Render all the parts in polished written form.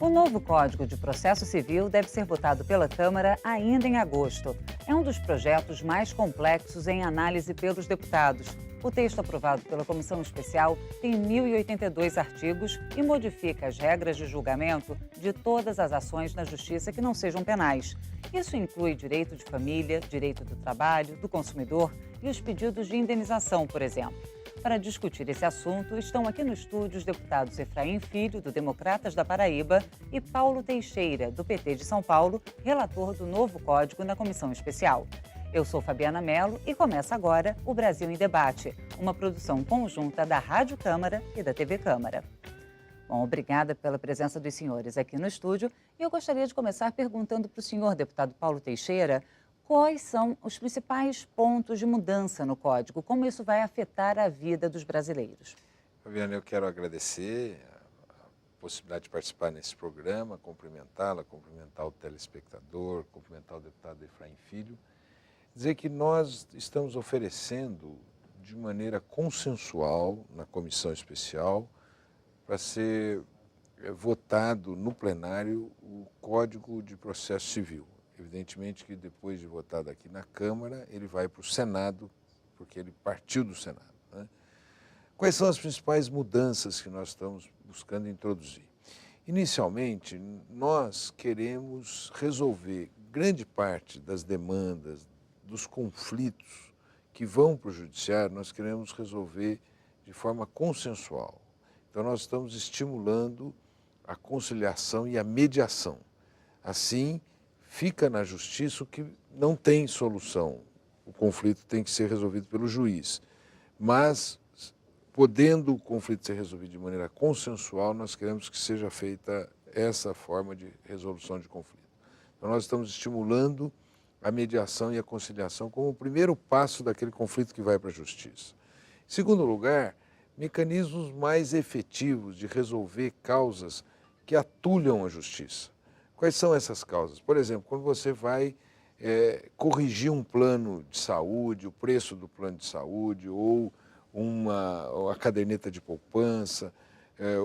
O novo Código de Processo Civil deve ser votado pela Câmara ainda em agosto. É um dos projetos mais complexos em análise pelos deputados. O texto aprovado pela Comissão Especial tem 1.082 artigos e modifica as regras de julgamento de todas as ações na Justiça que não sejam penais. Isso inclui direito de família, direito do trabalho, do consumidor e os pedidos de indenização, por exemplo. Para discutir esse assunto, estão aqui no estúdio os deputados Efraim Filho, do Democratas da Paraíba, e Paulo Teixeira, do PT de São Paulo, relator do novo Código na Comissão Especial. Eu sou Fabiana Mello e começa agora o Brasil em Debate, uma produção conjunta da Rádio Câmara e da TV Câmara. Bom, obrigada pela presença dos senhores aqui no estúdio e eu gostaria de começar perguntando para o senhor deputado Paulo Teixeira quais são os principais pontos de mudança no Código, como isso vai afetar a vida dos brasileiros. Fabiana, eu quero agradecer a possibilidade de participar nesse programa, cumprimentá-la, cumprimentar o telespectador, cumprimentar o deputado Efraim Filho, dizer que nós estamos oferecendo de maneira consensual na comissão especial para ser votado no plenário o Código de Processo Civil. Evidentemente que depois de votado aqui na Câmara, ele vai para o Senado, porque ele partiu do Senado, né? Quais são as principais mudanças que nós estamos buscando introduzir? Inicialmente, nós queremos resolver grande parte das demandas, dos conflitos que vão para o judiciário, nós queremos resolver de forma consensual. Então, nós estamos estimulando a conciliação e a mediação. Assim, fica na justiça o que não tem solução. O conflito tem que ser resolvido pelo juiz. Mas, podendo o conflito ser resolvido de maneira consensual, nós queremos que seja feita essa forma de resolução de conflito. Então, nós estamos estimulando a mediação e a conciliação como o primeiro passo daquele conflito que vai para a justiça. Em segundo lugar, mecanismos mais efetivos de resolver causas que atulham a justiça. Quais são essas causas? Por exemplo, quando você vai corrigir um plano de saúde, o preço do plano de saúde, ou a caderneta de poupança,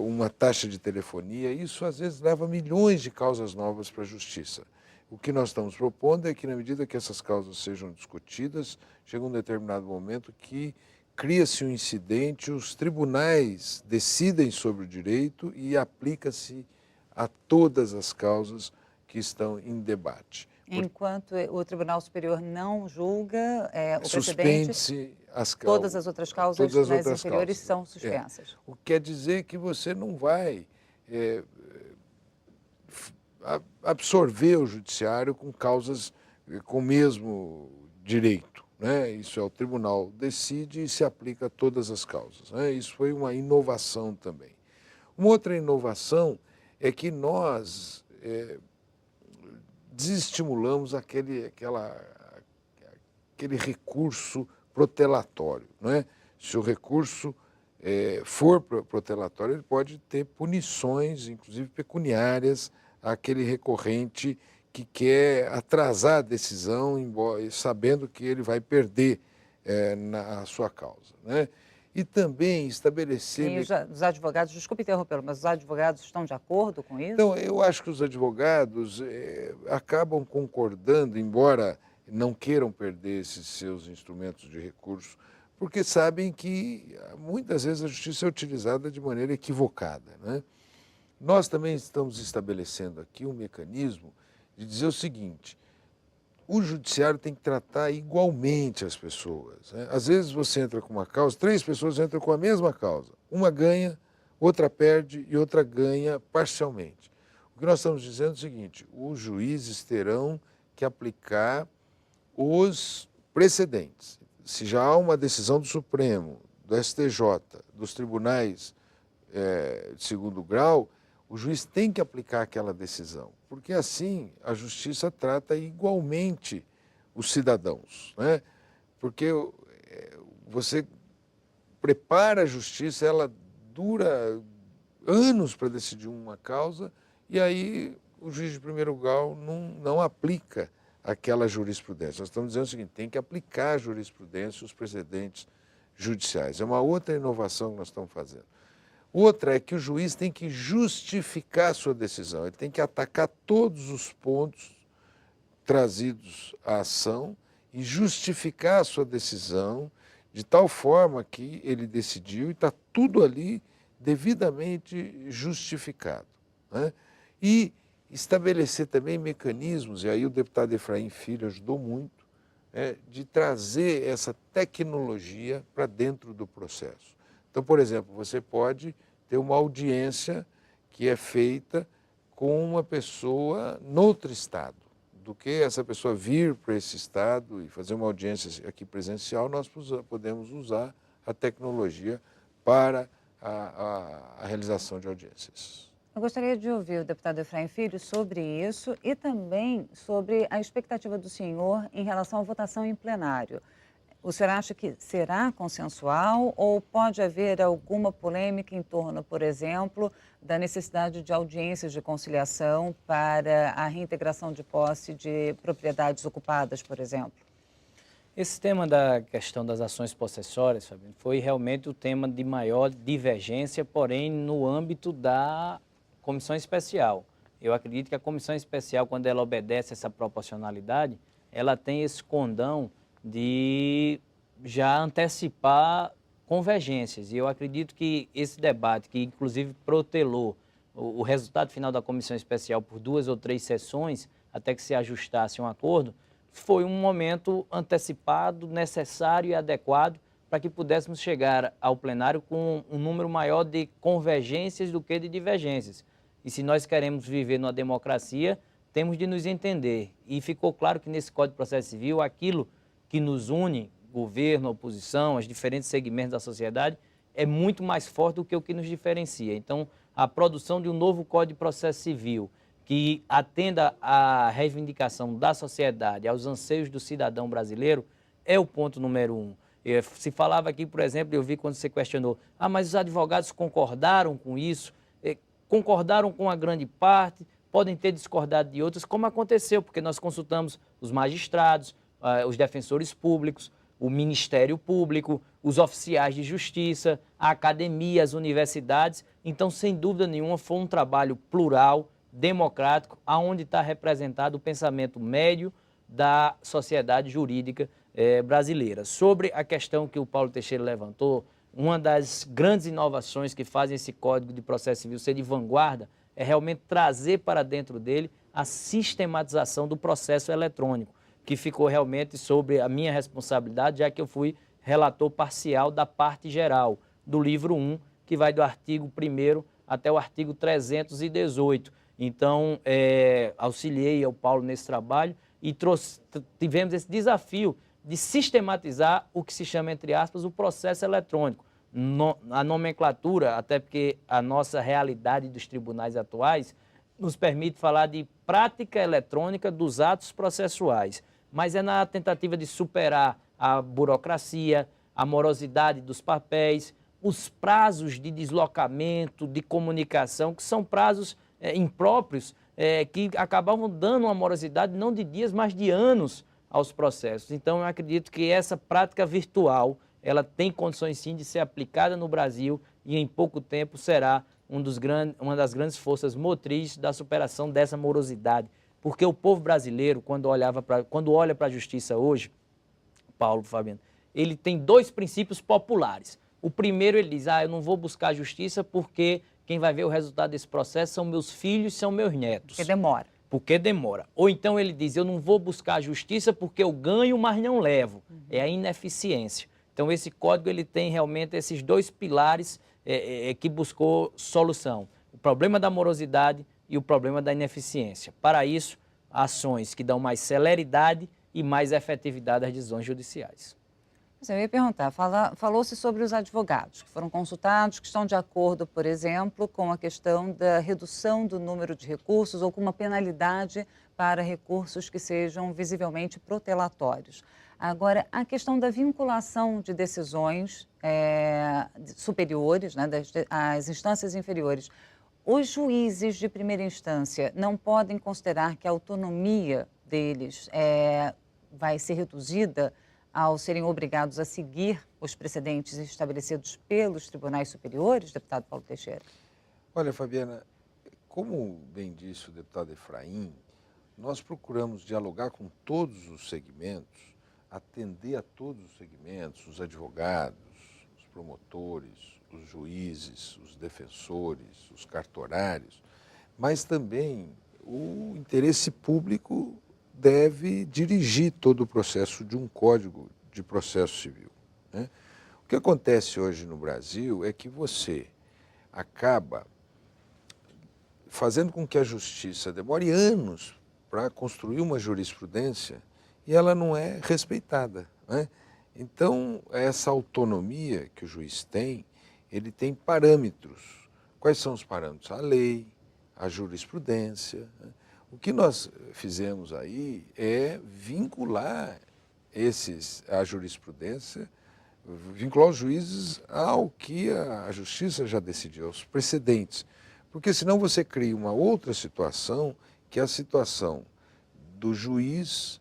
uma taxa de telefonia, isso às vezes leva milhões de causas novas para a justiça. O que nós estamos propondo é que, na medida que essas causas sejam discutidas, chega um determinado momento que cria-se um incidente, os tribunais decidem sobre o direito e aplica-se a todas as causas que estão em debate. Enquanto o Tribunal Superior não julga o precedente, suspende-se as causas. todas as outras causas das inferiores são suspensas. O que quer dizer que você não vai absorver o judiciário com causas com o mesmo direito, né? Isso é, o tribunal decide e se aplica a todas as causas, né? Isso foi uma inovação também. Uma outra inovação é que nós desestimulamos aquele recurso protelatório, não é? Se o recurso for protelatório, ele pode ter punições, inclusive pecuniárias, àquele recorrente que quer atrasar a decisão, sabendo que ele vai perder na sua causa, né? E também estabelecer... E os advogados, desculpe interrompê-lo, mas os advogados estão de acordo com isso? Então, eu acho que os advogados acabam concordando, embora não queiram perder esses seus instrumentos de recurso, porque sabem que muitas vezes a justiça é utilizada de maneira equivocada, né? Nós também estamos estabelecendo aqui um mecanismo de dizer o seguinte: o judiciário tem que tratar igualmente as pessoas, né? Às vezes você entra com uma causa, 3 pessoas entram com a mesma causa. Uma ganha, outra perde e outra ganha parcialmente. O que nós estamos dizendo é o seguinte: os juízes terão que aplicar os precedentes. Se já há uma decisão do Supremo, do STJ, dos tribunais de segundo grau, o juiz tem que aplicar aquela decisão, porque assim a justiça trata igualmente os cidadãos, né? Porque você prepara a justiça, ela dura anos para decidir uma causa e aí o juiz de primeiro grau não aplica aquela jurisprudência. Nós estamos dizendo o seguinte: tem que aplicar a jurisprudência e os precedentes judiciais. É uma outra inovação que nós estamos fazendo. Outra é que o juiz tem que justificar a sua decisão, ele tem que atacar todos os pontos trazidos à ação e justificar a sua decisão de tal forma que ele decidiu e está tudo ali devidamente justificado, né? E estabelecer também mecanismos, e aí o deputado Efraim Filho ajudou muito, de trazer essa tecnologia para dentro do processo. Então, por exemplo, você pode ter uma audiência que é feita com uma pessoa noutro estado, do que essa pessoa vir para esse estado e fazer uma audiência aqui presencial, nós podemos usar a tecnologia para a realização de audiências. Eu gostaria de ouvir o deputado Efraim Filho sobre isso e também sobre a expectativa do senhor em relação à votação em plenário. O senhor acha que será consensual ou pode haver alguma polêmica em torno, por exemplo, da necessidade de audiências de conciliação para a reintegração de posse de propriedades ocupadas, por exemplo? Esse tema da questão das ações possessórias, Fabiano, foi realmente o tema de maior divergência, porém no âmbito da comissão especial. Eu acredito que a comissão especial, quando ela obedece essa proporcionalidade, ela tem esse condão de já antecipar convergências. E eu acredito que esse debate, que inclusive protelou o resultado final da comissão especial por 2 ou 3 sessões, até que se ajustasse um acordo, foi um momento antecipado, necessário e adequado para que pudéssemos chegar ao plenário com um número maior de convergências do que de divergências. E se nós queremos viver numa democracia, temos de nos entender. E ficou claro que nesse Código de Processo Civil, aquilo que nos une, governo, oposição, os diferentes segmentos da sociedade, é muito mais forte do que o que nos diferencia. Então, a produção de um novo Código de Processo Civil, que atenda à reivindicação da sociedade, aos anseios do cidadão brasileiro, é o ponto número 1. Se falava aqui, por exemplo, eu vi quando você questionou, mas os advogados concordaram com isso, concordaram com a grande parte, podem ter discordado de outras, como aconteceu, porque nós consultamos os magistrados, os defensores públicos, o Ministério Público, os oficiais de justiça, a academia, as universidades. Então, sem dúvida nenhuma, foi um trabalho plural, democrático, aonde está representado o pensamento médio da sociedade jurídica brasileira. Sobre a questão que o Paulo Teixeira levantou, uma das grandes inovações que fazem esse Código de Processo Civil ser de vanguarda é realmente trazer para dentro dele a sistematização do processo eletrônico, que ficou realmente sobre a minha responsabilidade, já que eu fui relator parcial da parte geral do livro 1, que vai do artigo 1º até o artigo 318. Então, auxiliei ao Paulo nesse trabalho e tivemos esse desafio de sistematizar o que se chama, entre aspas, o processo eletrônico. A nomenclatura, até porque a nossa realidade dos tribunais atuais nos permite falar de prática eletrônica dos atos processuais, mas é na tentativa de superar a burocracia, a morosidade dos papéis, os prazos de deslocamento, de comunicação, que são prazos impróprios, que acabavam dando uma morosidade não de dias, mas de anos aos processos. Então, eu acredito que essa prática virtual, ela tem condições sim de ser aplicada no Brasil e em pouco tempo será uma das grandes forças motrizes da superação dessa morosidade. Porque o povo brasileiro, quando olha para a justiça hoje, Paulo, Fabiano, ele tem 2 princípios populares. O primeiro, ele diz, eu não vou buscar a justiça porque quem vai ver o resultado desse processo são meus filhos, são meus netos. Porque demora. Porque demora. Ou então ele diz, eu não vou buscar a justiça porque eu ganho, mas não levo. É a ineficiência. Então esse código ele tem realmente esses 2 pilares que buscou solução. O problema da morosidade e o problema da ineficiência. Para isso, ações que dão mais celeridade e mais efetividade às decisões judiciais. Eu ia perguntar, falou-se sobre os advogados que foram consultados, que estão de acordo, por exemplo, com a questão da redução do número de recursos ou com uma penalidade para recursos que sejam visivelmente protelatórios. Agora, a questão da vinculação de decisões superiores, né, às instâncias inferiores, os juízes de primeira instância não podem considerar que a autonomia deles vai ser reduzida ao serem obrigados a seguir os precedentes estabelecidos pelos tribunais superiores, deputado Paulo Teixeira? Olha, Fabiana, como bem disse o deputado Efraim, nós procuramos dialogar com todos os segmentos, atender a todos os segmentos, os advogados, os promotores, os juízes, os defensores, os cartorários, mas também o interesse público deve dirigir todo o processo de um Código de Processo Civil, né? O que acontece hoje no Brasil é que você acaba fazendo com que a justiça demore anos para construir uma jurisprudência e ela não é respeitada, né? Então, essa autonomia que o juiz tem, ele tem parâmetros. Quais são os parâmetros? A lei, a jurisprudência, né? O que nós fizemos aí é vincular a jurisprudência, vincular os juízes ao que a justiça já decidiu, aos precedentes. Porque senão você cria uma outra situação, que é a situação do juiz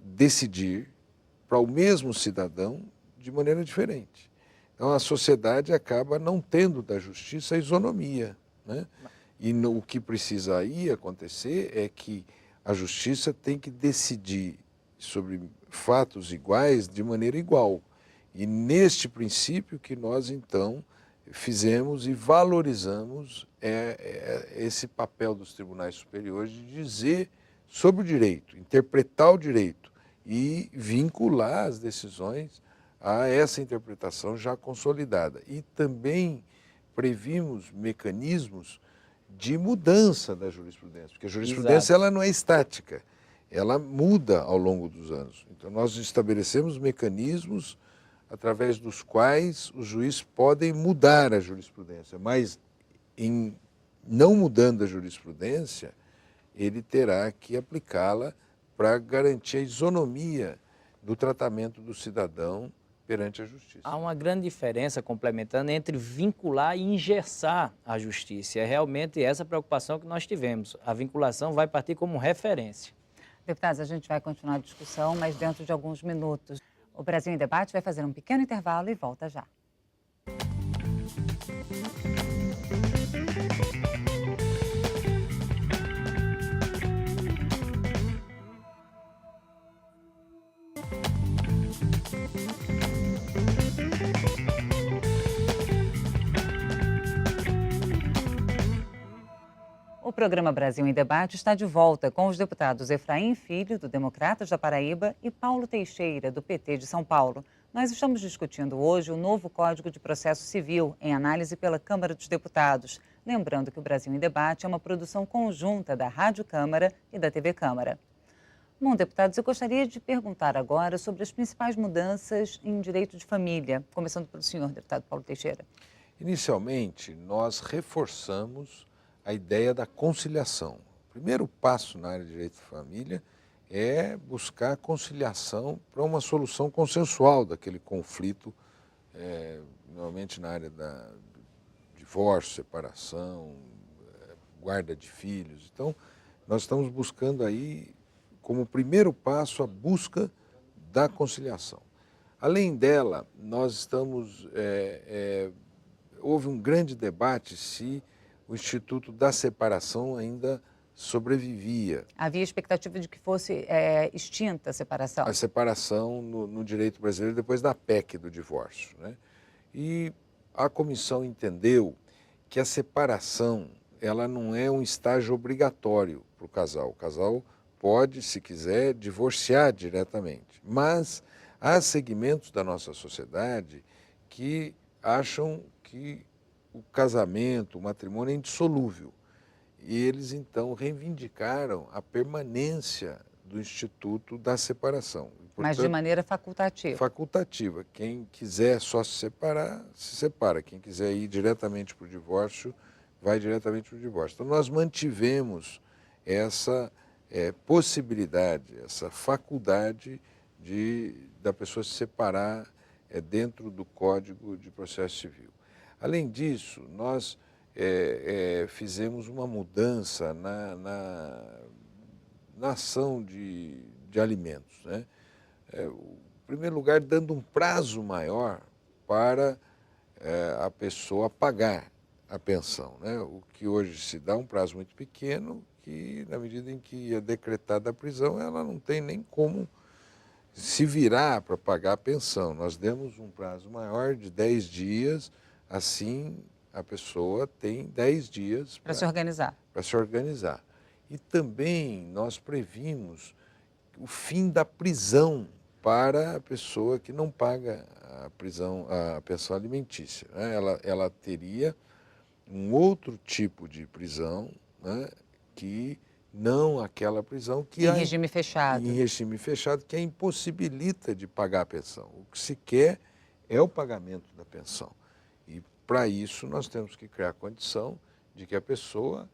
decidir para o mesmo cidadão de maneira diferente. Então a sociedade acaba não tendo da justiça a isonomia, né? E o que precisa aí acontecer é que a justiça tem que decidir sobre fatos iguais de maneira igual. E neste princípio que nós então fizemos e valorizamos esse papel dos tribunais superiores de dizer sobre o direito, interpretar o direito e vincular as decisões a essa interpretação já consolidada. E também previmos mecanismos de mudança da jurisprudência, porque a jurisprudência ela não é estática, ela muda ao longo dos anos. Então nós estabelecemos mecanismos através dos quais os juízes podem mudar a jurisprudência, mas em não mudando a jurisprudência, ele terá que aplicá-la para garantir a isonomia do tratamento do cidadão perante a justiça. Há uma grande diferença, complementando, entre vincular e engessar a justiça. É realmente essa preocupação que nós tivemos. A vinculação vai partir como referência. Deputados, a gente vai continuar a discussão, mas dentro de alguns minutos. O Brasil em Debate vai fazer um pequeno intervalo e volta já. O programa Brasil em Debate está de volta com os deputados Efraim Filho, do Democratas da Paraíba, e Paulo Teixeira, do PT de São Paulo. Nós estamos discutindo hoje o novo Código de Processo Civil, em análise pela Câmara dos Deputados. Lembrando que o Brasil em Debate é uma produção conjunta da Rádio Câmara e da TV Câmara. Bom, deputados, eu gostaria de perguntar agora sobre as principais mudanças em direito de família, começando pelo senhor, deputado Paulo Teixeira. Inicialmente, nós reforçamos a ideia da conciliação. O primeiro passo na área de direito de família é buscar conciliação para uma solução consensual daquele conflito, normalmente na área da divórcio, separação, guarda de filhos. Então, nós estamos buscando aí, como primeiro passo, a busca da conciliação. Além dela, nós estamos... houve um grande debate se o Instituto da Separação ainda sobrevivia. Havia expectativa de que fosse extinta a separação? A separação no direito brasileiro depois da PEC do divórcio, né? E a comissão entendeu que a separação ela não é um estágio obrigatório para o casal. O casal pode, se quiser, divorciar diretamente. Mas há segmentos da nossa sociedade que acham que o casamento, o matrimônio é indissolúvel. E eles, então, reivindicaram a permanência do Instituto da Separação. Portanto, mas de maneira facultativa? Facultativa. Quem quiser só se separar, se separa. Quem quiser ir diretamente para o divórcio, vai diretamente para o divórcio. Então, nós mantivemos essa possibilidade, essa faculdade da pessoa se separar dentro do Código de Processo Civil. Além disso, nós fizemos uma mudança na ação de alimentos, né? em primeiro lugar, dando um prazo maior para a pessoa pagar a pensão, né? O que hoje se dá um prazo muito pequeno, que na medida em que é decretada a prisão, ela não tem nem como se virar para pagar a pensão. Nós demos um prazo maior de 10 dias, assim a pessoa tem 10 dias Para se organizar. Para se organizar. E também nós previmos o fim da prisão para a pessoa que não paga a pensão alimentícia, né? Ela teria um outro tipo de prisão, né? Que não aquela prisão que Em regime fechado. em regime fechado, que a impossibilita de pagar a pensão. O que se quer é o pagamento da pensão. E para isso nós temos que criar a condição de que a pessoa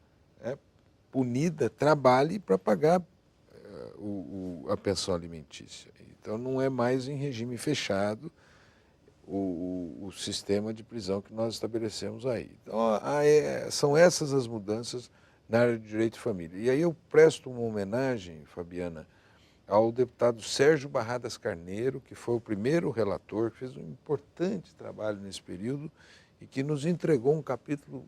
punida trabalhe para pagar a pensão alimentícia. Então não é mais em regime fechado o sistema de prisão que nós estabelecemos aí. Então são essas as mudanças na área de direito de família. E aí eu presto uma homenagem, Fabiana, ao deputado Sérgio Barradas Carneiro, que foi o primeiro relator, que fez um importante trabalho nesse período e que nos entregou um capítulo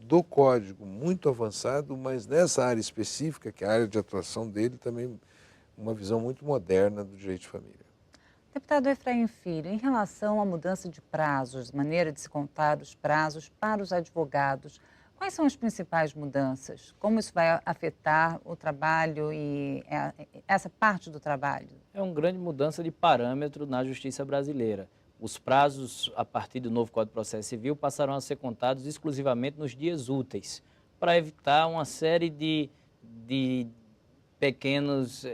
do Código muito avançado, mas nessa área específica, que é a área de atuação dele, também uma visão muito moderna do direito de família. Deputado Efraim Filho, em relação à mudança de prazos, maneira de se contar os prazos para os advogados, quais são as principais mudanças? Como isso vai afetar o trabalho e essa parte do trabalho? É uma grande mudança de parâmetro na justiça brasileira. Os prazos, a partir do novo Código de Processo Civil, passarão a ser contados exclusivamente nos dias úteis, para evitar uma série de pequenas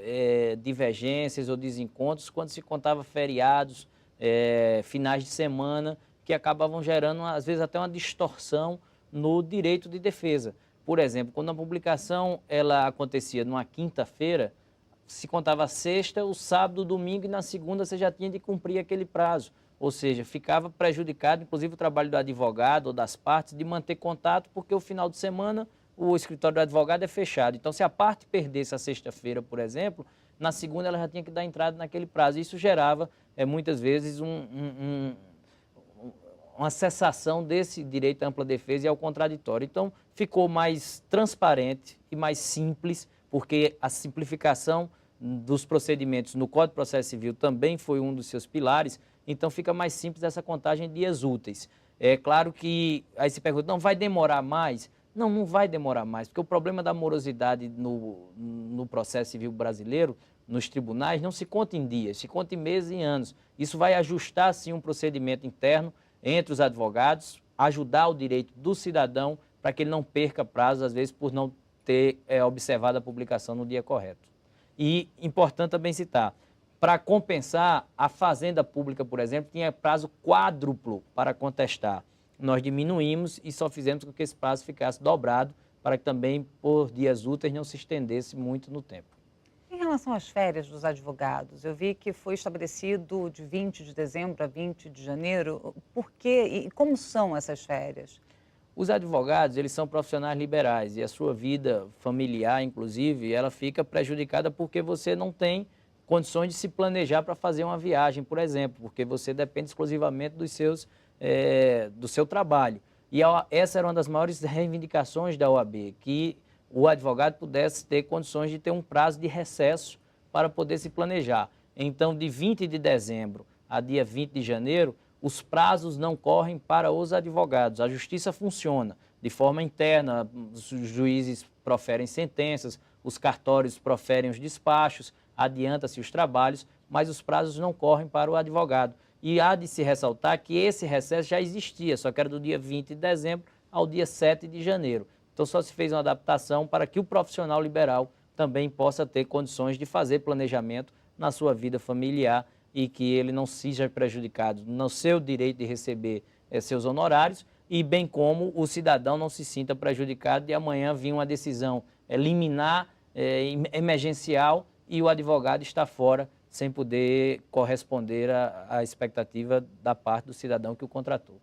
divergências ou desencontros quando se contava feriados, finais de semana, que acabavam gerando, às vezes, até uma distorção no direito de defesa. Por exemplo, quando a publicação ela acontecia numa quinta-feira, se contava a sexta, o sábado, o domingo e na segunda você já tinha de cumprir aquele prazo. Ou seja, ficava prejudicado, inclusive, o trabalho do advogado ou das partes de manter contato, porque o final de semana o escritório do advogado é fechado. Então, se a parte perdesse a sexta-feira, por exemplo, na segunda ela já tinha que dar entrada naquele prazo. Isso gerava, muitas vezes, uma cessação desse direito à ampla defesa e ao contraditório. Então, ficou mais transparente e mais simples, porque a simplificação dos procedimentos no Código de Processo Civil também foi um dos seus pilares. Então, fica mais simples essa contagem de dias úteis. É claro que, aí se pergunta, não vai demorar mais? Não, não vai demorar mais, porque o problema da morosidade no processo civil brasileiro, nos tribunais, não se conta em dias, se conta em meses e anos. Isso vai ajustar, sim, um procedimento interno entre os advogados, ajudar o direito do cidadão para que ele não perca prazos, às vezes, por não ter observado a publicação no dia correto. E, importante também citar, para compensar, a Fazenda Pública, por exemplo, tinha prazo quádruplo para contestar. Nós diminuímos e só fizemos com que esse prazo ficasse dobrado para que também, por dias úteis, não se estendesse muito no tempo. Em relação às férias dos advogados, eu vi que foi estabelecido de 20 de dezembro a 20 de janeiro. Por quê e como são essas férias? Os advogados, eles são profissionais liberais e a sua vida familiar, inclusive, ela fica prejudicada porque você não tem condições de se planejar para fazer uma viagem, por exemplo, porque você depende exclusivamente do seu trabalho. E essa era uma das maiores reivindicações da OAB, que o advogado pudesse ter condições de ter um prazo de recesso para poder se planejar. Então, de 20 de dezembro a dia 20 de janeiro, os prazos não correm para os advogados. A justiça funciona de forma interna, os juízes proferem sentenças, os cartórios proferem os despachos, adianta-se os trabalhos, mas os prazos não correm para o advogado. E há de se ressaltar que esse recesso já existia, só que era do dia 20 de dezembro ao dia 7 de janeiro. Então só se fez uma adaptação para que o profissional liberal também possa ter condições de fazer planejamento na sua vida familiar e que ele não seja prejudicado no seu direito de receber seus honorários e bem como o cidadão não se sinta prejudicado de amanhã vir uma decisão liminar, emergencial e o advogado está fora sem poder corresponder à expectativa da parte do cidadão que o contratou.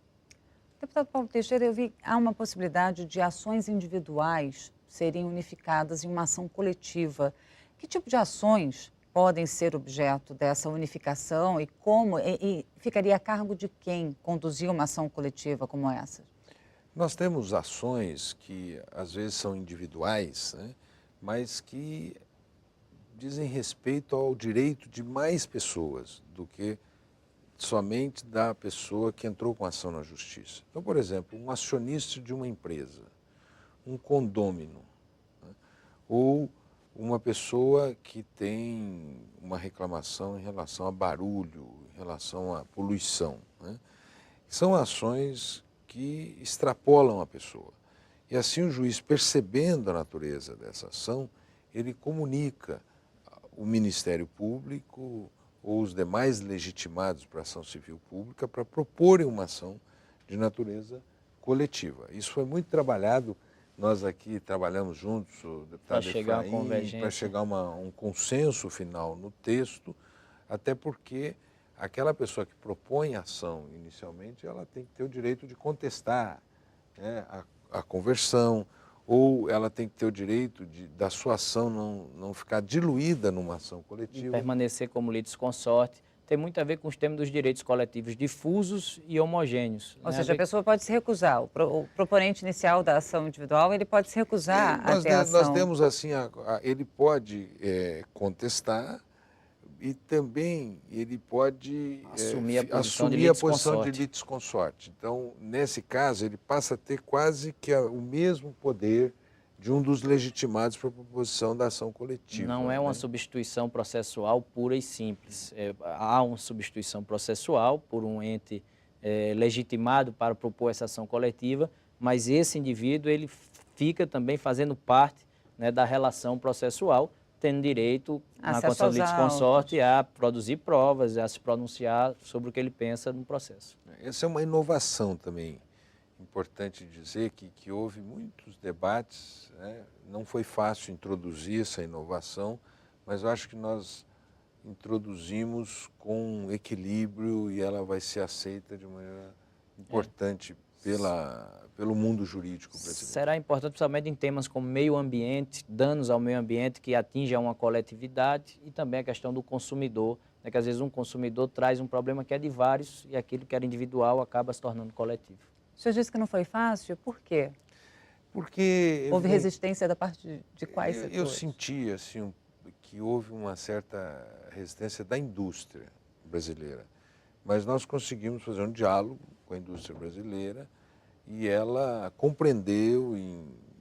Deputado Paulo Teixeira, eu vi que há uma possibilidade de ações individuais serem unificadas em uma ação coletiva. Que tipo de ações podem ser objeto dessa unificação e como e ficaria a cargo de quem conduzir uma ação coletiva como essa? Nós temos ações que às vezes são individuais, né, mas que dizem respeito ao direito de mais pessoas do que somente da pessoa que entrou com ação na justiça. Então, por exemplo, um acionista de uma empresa, um condômino, né, ou uma pessoa que tem uma reclamação em relação a barulho, em relação à poluição, né, são ações que extrapolam a pessoa. E assim o juiz, percebendo a natureza dessa ação, ele comunica o Ministério Público ou os demais legitimados para a ação civil pública para proporem uma ação de natureza coletiva. Isso foi muito trabalhado, nós aqui trabalhamos juntos, o deputado Efraim, para chegar a um consenso final no texto, até porque aquela pessoa que propõe a ação inicialmente, ela tem que ter o direito de contestar, né, a conversão, ou ela tem que ter o direito da sua ação não ficar diluída numa ação coletiva. E permanecer como litisconsorte. Tem muito a ver com os temas dos direitos coletivos difusos e homogêneos. Ou seja, a pessoa pode se recusar. O proponente inicial da ação individual, ele pode se recusar a ter ação. Nós temos assim, ele pode contestar e também ele pode assumir a posição de litisconsorte. Então, nesse caso, ele passa a ter quase que o mesmo poder de um dos legitimados para a proposição da ação coletiva. Não é uma substituição processual pura e simples. Há uma substituição processual por um ente legitimado para propor essa ação coletiva, mas esse indivíduo ele fica também fazendo parte, né, da relação processual, tendo direito, na condição de litisconsorte, a produzir provas, a se pronunciar sobre o que ele pensa no processo. Essa é uma inovação também. Importante dizer que houve muitos debates, né? Não foi fácil introduzir essa inovação, mas eu acho que nós introduzimos com equilíbrio e ela vai ser aceita de maneira importante pelo mundo jurídico brasileiro. Será importante principalmente em temas como meio ambiente, danos ao meio ambiente que atingem uma coletividade e também a questão do consumidor, né, que às vezes um consumidor traz um problema que é de vários e aquilo que era individual acaba se tornando coletivo. O senhor disse que não foi fácil, por quê? Porque houve resistência da parte de quais setores? Eu senti assim, que houve uma certa resistência da indústria brasileira, mas nós conseguimos fazer um diálogo com a indústria brasileira e ela compreendeu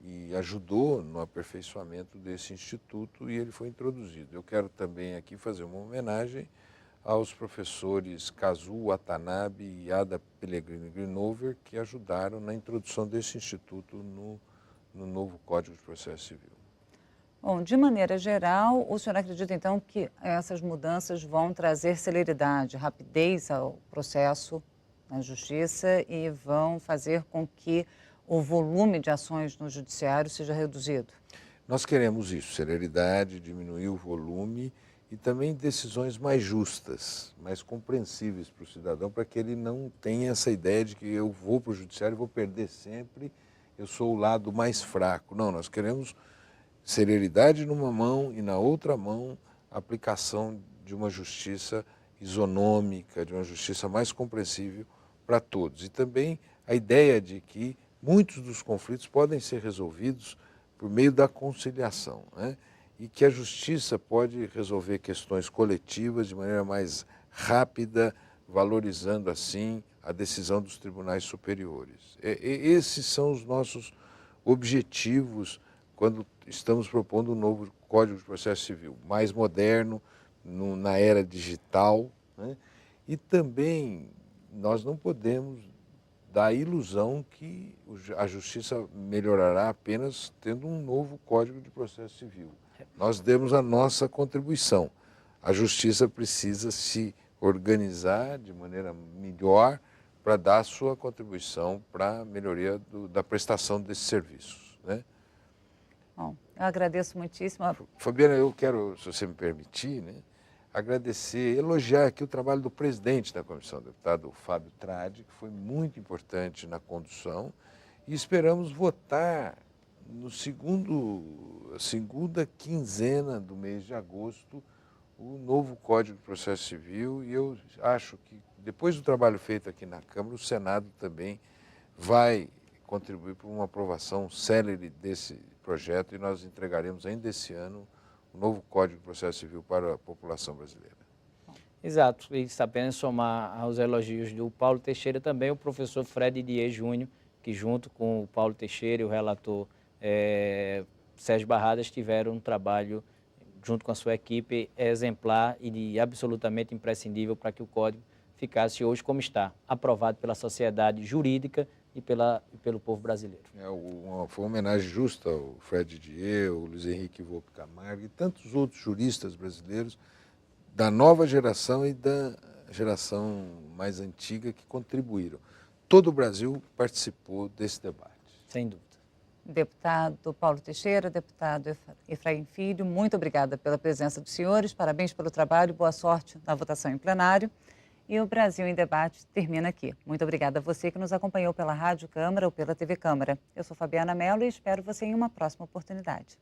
e ajudou no aperfeiçoamento desse instituto e ele foi introduzido. Eu quero também aqui fazer uma homenagem aos professores Kazuo Watanabe e Ada Pellegrini Grinover, que ajudaram na introdução desse instituto no novo Código de Processo Civil. Bom, de maneira geral, o senhor acredita então que essas mudanças vão trazer celeridade, rapidez ao processo na Justiça e vão fazer com que o volume de ações no Judiciário seja reduzido? Nós queremos isso, celeridade, diminuir o volume e também decisões mais justas, mais compreensíveis para o cidadão, para que ele não tenha essa ideia de que eu vou para o Judiciário e vou perder sempre, eu sou o lado mais fraco. Não, nós queremos celeridade numa mão e na outra mão a aplicação de uma justiça isonômica, de uma justiça mais compreensível para todos. E também a ideia de que muitos dos conflitos podem ser resolvidos por meio da conciliação, né? E que a justiça pode resolver questões coletivas de maneira mais rápida, valorizando assim a decisão dos tribunais superiores. Esses são os nossos objetivos quando estamos propondo um novo Código de Processo Civil, mais moderno, na era digital, né? E também nós não podemos dar a ilusão que a justiça melhorará apenas tendo um novo Código de Processo Civil. Nós demos a nossa contribuição. A justiça precisa se organizar de maneira melhor para dar a sua contribuição para a melhoria da prestação desses serviços, né? Bom, eu agradeço muitíssimo. Fabiana, eu quero, se você me permitir, né, agradecer, elogiar aqui o trabalho do presidente da comissão, o deputado Fábio Tradi, que foi muito importante na condução, e esperamos votar no segunda quinzena do mês de agosto o novo Código de Processo Civil, e eu acho que, depois do trabalho feito aqui na Câmara, o Senado também vai contribuir para uma aprovação célere desse projeto, e nós entregaremos ainda esse ano o novo Código de Processo Civil para a população brasileira. Exato, e apenas somar aos elogios do Paulo Teixeira também o professor Fred Dier Júnior, que junto com o Paulo Teixeira e o relator Sérgio Barradas tiveram um trabalho, junto com a sua equipe, exemplar e absolutamente imprescindível para que o Código ficasse hoje como está, aprovado pela sociedade jurídica e pelo povo brasileiro. Foi uma homenagem justa ao Fred Dier, ao Luiz Henrique Volpe Camargo e tantos outros juristas brasileiros da nova geração e da geração mais antiga que contribuíram. Todo o Brasil participou desse debate. Sem dúvida. Deputado Paulo Teixeira, deputado Efraim Filho, muito obrigada pela presença dos senhores, parabéns pelo trabalho, boa sorte na votação em plenário. E o Brasil em Debate termina aqui. Muito obrigada a você que nos acompanhou pela Rádio Câmara ou pela TV Câmara. Eu sou Fabiana Mello e espero você em uma próxima oportunidade.